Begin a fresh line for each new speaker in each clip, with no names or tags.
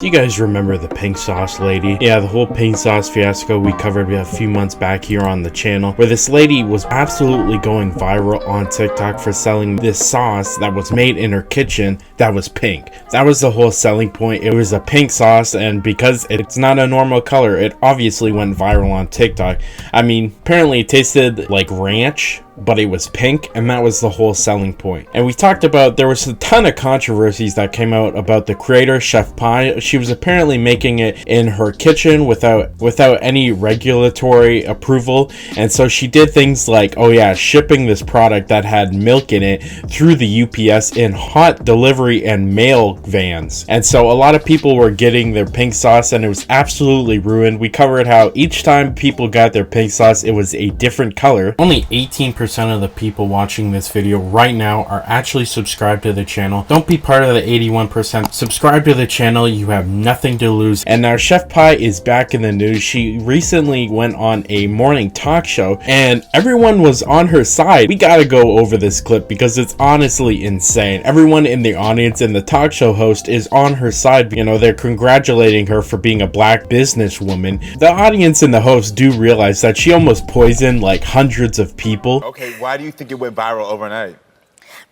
You guys remember the pink sauce lady? Yeah, the whole pink sauce fiasco we covered a few months back here on the channel, where this lady was absolutely going viral on TikTok for selling this sauce that was made in her kitchen that was pink. That was the whole selling point. It was a pink sauce, and because it's not a normal color, it obviously went viral on TikTok. I mean, apparently it tasted like ranch, but it was pink, and that was the whole selling point. And we talked about, there was a ton of controversies that came out about the creator, Chef Pie. She was apparently making it in her kitchen without any regulatory approval, and so she did things like, oh yeah, shipping this product that had milk in it through the UPS in hot delivery and mail vans. And so a lot of people were getting their pink sauce, and it was absolutely ruined. We covered how each time people got their pink sauce, it was a different color. Only 18% of the people watching this video right now are actually subscribed to the channel. Don't be part of the 81%. Subscribe to the channel. You have nothing to lose. And now Chef Pie is back in the news. She recently went on a morning talk show, and everyone was on her side. We gotta go over this clip because it's honestly insane. Everyone in the audience and the talk show host is on her side. You know, they're congratulating her for being a black businesswoman. The audience and the host do realize that she almost poisoned like hundreds of people.
Okay, why do you think it went viral overnight?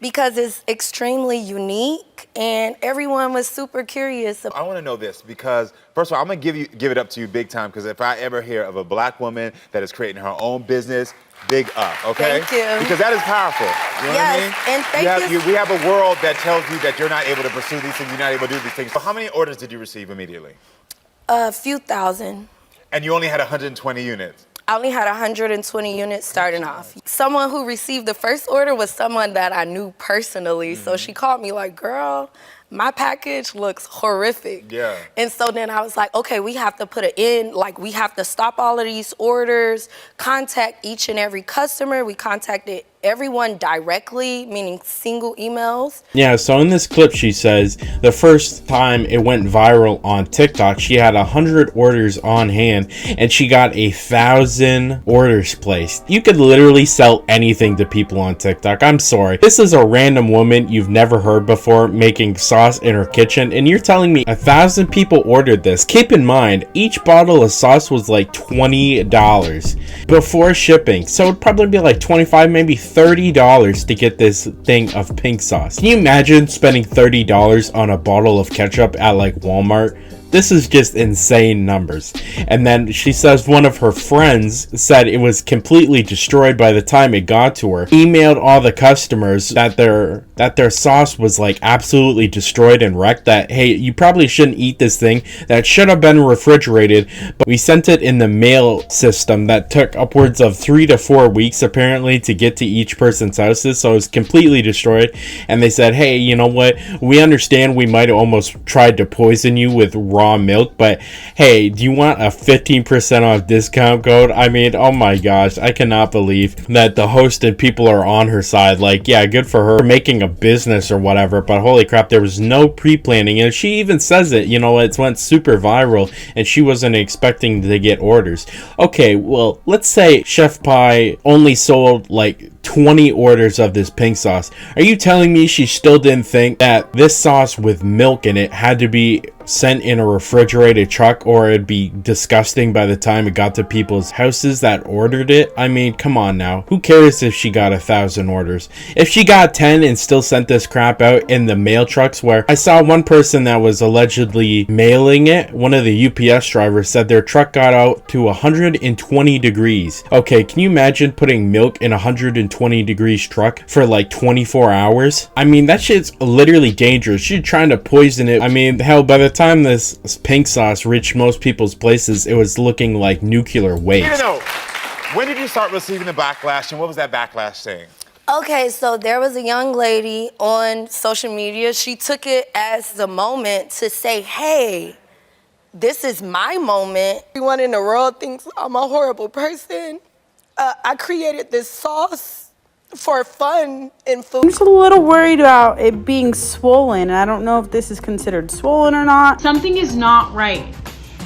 Because it's extremely unique and everyone was super curious.
I want to know this because, first of all, I'm going to give it up to you big time, because if I ever hear of a black woman that is creating her own business, big up, okay?
Thank you.
Because that is powerful. You know
Yes,
what I mean?
and thank you.
We have a world that tells you that you're not able to pursue these things, you're not able to do these things. So how many orders did you receive immediately?
A few thousand.
And you only had 120 units?
I only had 120 units starting off. Someone who received the first order was someone that I knew personally. So she called me like, girl, my package looks horrific.
Yeah.
And so then I was like, okay, we have to put it in, like we have to stop all of these orders, contact each and every customer. We contacted everyone directly, meaning single emails.
Yeah, so in this clip she says the first time it went viral on TikTok, she had 100 orders on hand and she got 1,000 orders placed. You could literally sell anything to people on TikTok. I'm sorry. This is a random woman you've never heard before making sauce in her kitchen, and you're telling me 1,000 people ordered this. Keep in mind, each bottle of sauce was like $20 before shipping, so it'd probably be like $25, maybe $30 to get this thing of pink sauce. Can you imagine spending $30 on a bottle of ketchup at like Walmart? This is just insane numbers. And then she says one of her friends said it was completely destroyed by the time it got to her. Emailed all the customers that their sauce was like absolutely destroyed and wrecked, that hey, you probably shouldn't eat this thing, that should have been refrigerated, but we sent it in the mail system that took upwards of 3 to 4 weeks apparently to get to each person's houses, so it was completely destroyed. And they said, hey, you know what, we understand we might have almost tried to poison you with raw milk, but hey, do you want a 15% off discount code? I mean, oh my gosh, I cannot believe that the host and people are on her side. Like, yeah, good for her making a business or whatever, but holy crap, there was no pre-planning. And she even says it, you know, it went super viral and she wasn't expecting to get orders. Okay, well, let's say Chef Pie only sold like 20 orders of this pink sauce. Are you telling me she still didn't think that this sauce with milk in it had to be sent in a refrigerated truck, or it'd be disgusting by the time it got to people's houses that ordered it? I mean, come on now. Who cares if she got 1,000 orders? If she got 10 and still sent this crap out in the mail trucks, where I saw one person that was allegedly mailing it, one of the UPS drivers said their truck got out to 120 degrees. Okay, can you imagine putting milk in a 120 degrees truck for like 24 hours? I mean, that shit's literally dangerous. She's trying to poison it. I mean, hell, by the time this pink sauce reached most people's places, it was looking like nuclear waste.
You know, when did you start receiving the backlash, and what was that backlash saying?
Okay, so there was a young lady on social media. She took it as the moment to say, hey, this is my moment. Everyone in the world thinks I'm a horrible person. I created this sauce for fun and food.
I'm just a little worried about it being swollen. I don't know if this is considered swollen or not.
Something is not right.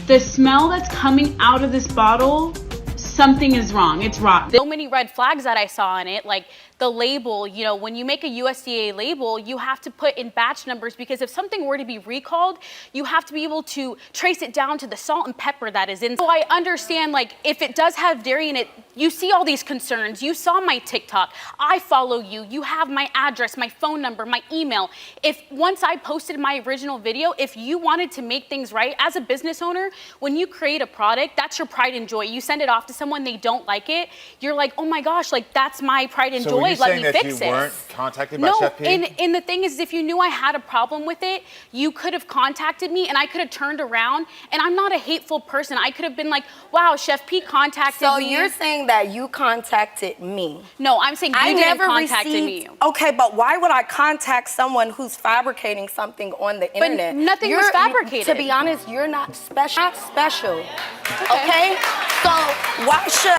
The smell that's coming out of this bottle, something is wrong. It's rotten.
So many red flags that I saw in it, like
the label, you know, when you make a USDA label, you have to put in batch numbers, because if something were to be recalled, you have to be able to trace it down to the salt and pepper that is in. So I understand, like, if it does have dairy in it, you see all these concerns. You saw my TikTok. I follow you. You have my address, my phone number, my email. If once I posted my original video, if you wanted to make things right as a business owner, when you create a product, that's your pride and joy. You send it off to someone, they don't like it. You're like, oh my gosh, like that's my pride and joy. Let me fix it.
You weren't contacted by Chef P?
And the thing is, if you knew I had a problem with it, you could have contacted me and I could have turned around. And I'm not a hateful person. I could have been like, wow, Chef P contacted me.
So you're saying that you contacted me?
No, I'm saying you didn't contact me.
Okay, but why would I contact someone who's fabricating something on the internet?
But nothing was fabricated.
To be honest, you're not special. Okay? So why should...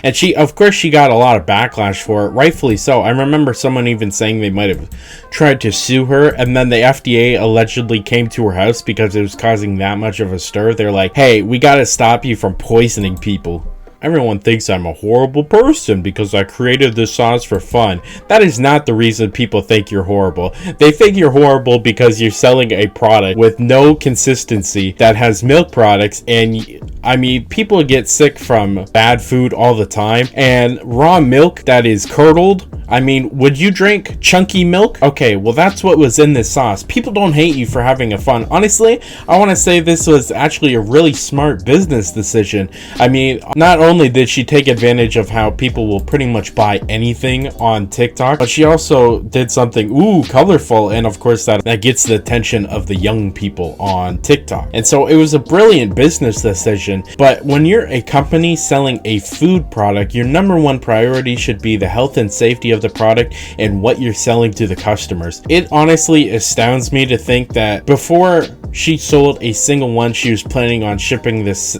And of course, she got a lot of backlash for it, rightfully so. I remember someone even saying they might have tried to sue her, and then the FDA allegedly came to her house because it was causing that much of a stir. They're like, hey, we gotta stop you from poisoning people. Everyone thinks I'm a horrible person because I created this sauce for fun. That is not the reason people think you're horrible. They think you're horrible because you're selling a product with no consistency that has milk products, and I mean, people get sick from bad food all the time, and raw milk that is curdled, I mean, would you drink chunky milk? Okay, well that's what was in this sauce. People don't hate you for having a fun. Honestly, I want to say this was actually a really smart business decision. I mean, not only did she take advantage of how people will pretty much buy anything on TikTok, but she also did something colorful, and of course that gets the attention of the young people on TikTok. And so it was a brilliant business decision. But when you're a company selling a food product, your number one priority should be the health and safety of the product and what you're selling to the customers. It honestly astounds me to think that before she sold a single one, she was planning on shipping this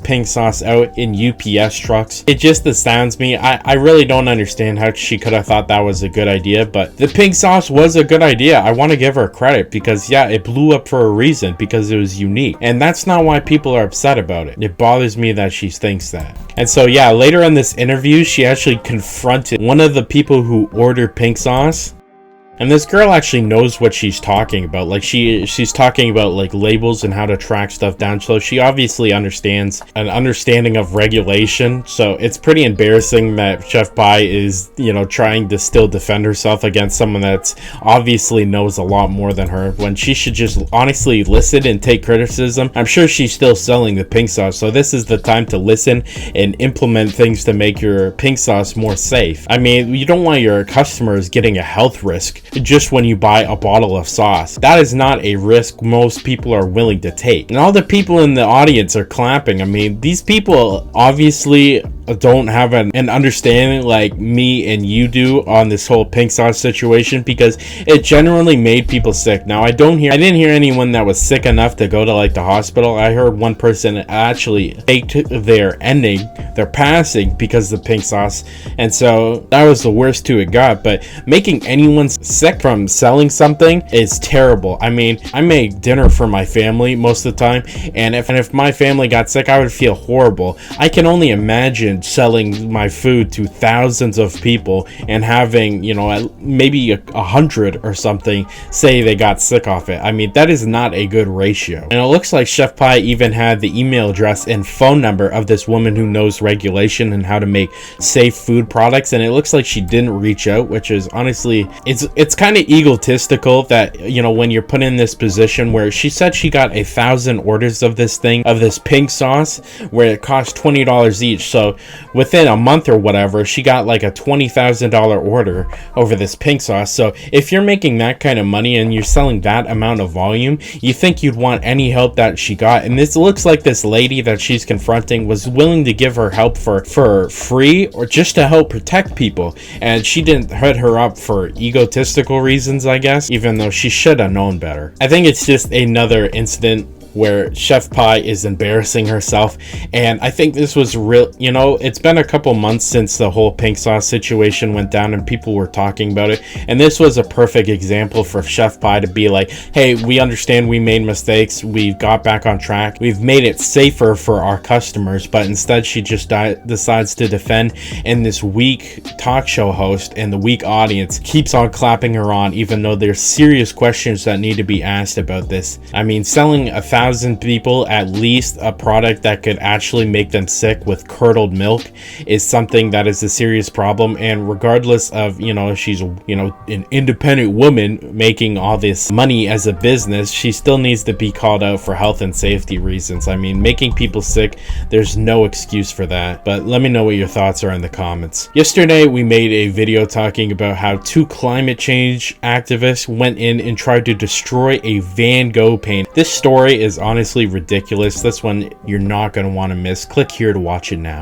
pink sauce out in UPS trucks. It just astounds me. I really don't understand how she could have thought that was a good idea, but the pink sauce was a good idea. I want to give her credit because yeah, it blew up for a reason, because it was unique, and that's not why people are upset about it. It bothers me that she thinks that. And so yeah, later in this interview, she actually confronted one of the people who ordered pink sauce. And this girl actually knows what she's talking about. Like she's talking about like labels and how to track stuff down. So she obviously understands an understanding of regulation. So it's pretty embarrassing that Chef Pai is, you know, trying to still defend herself against someone that's obviously knows a lot more than her, when she should just honestly listen and take criticism. I'm sure she's still selling the pink sauce, so this is the time to listen and implement things to make your pink sauce more safe. I mean, you don't want your customers getting a health risk just when you buy a bottle of sauce. That is not a risk most people are willing to take. And all the people in the audience are clapping. I mean, these people obviously don't have an understanding like me and you do on this whole pink sauce situation, because it generally made people sick. Now I didn't hear anyone that was sick enough to go to like the hospital. I heard one person actually faked their passing because of the pink sauce, and so that was the worst it got. But making anyone sick from selling something is terrible. I mean, I make dinner for my family most of the time, and if my family got sick, I would feel horrible. I can only imagine selling my food to thousands of people and having, you know, maybe 100 or something say they got sick off it. I mean, that is not a good ratio. And it looks like Chef Pai even had the email address and phone number of this woman who knows regulation and how to make safe food products, and it looks like she didn't reach out, which is honestly, it's kind of egotistical that, you know, when you're put in this position where she said she got 1,000 orders of this pink sauce, where it cost $20 each. So within a month or whatever, she got like a $20,000 order over this pink sauce. So if you're making that kind of money and you're selling that amount of volume, you think you'd want any help that she got. And this looks like this lady that she's confronting was willing to give her help for free, or just to help protect people. And she didn't hit her up for egotistical reasons, I guess, even though she should have known better. I think it's just another incident where Chef Pie is embarrassing herself. And I think this was real, you know, it's been a couple months since the whole pink sauce situation went down and people were talking about it, and this was a perfect example for Chef Pie to be like, hey, we understand we made mistakes, we've got back on track, we've made it safer for our customers. But instead she just decides to defend, and this weak talk show host and the weak audience keeps on clapping her on, even though there's serious questions that need to be asked about this. I mean, selling 1,000 people at least a product that could actually make them sick with curdled milk is something that is a serious problem. And regardless of, you know, if she's, you know, an independent woman making all this money as a business, she still needs to be called out for health and safety reasons. I mean, making people sick, there's no excuse for that. But let me know what your thoughts are in the comments. Yesterday we made a video talking about how 2 climate change activists went in and tried to destroy a Van Gogh painting. This story is honestly ridiculous. This one you're not going to want to miss. Click here to watch it now.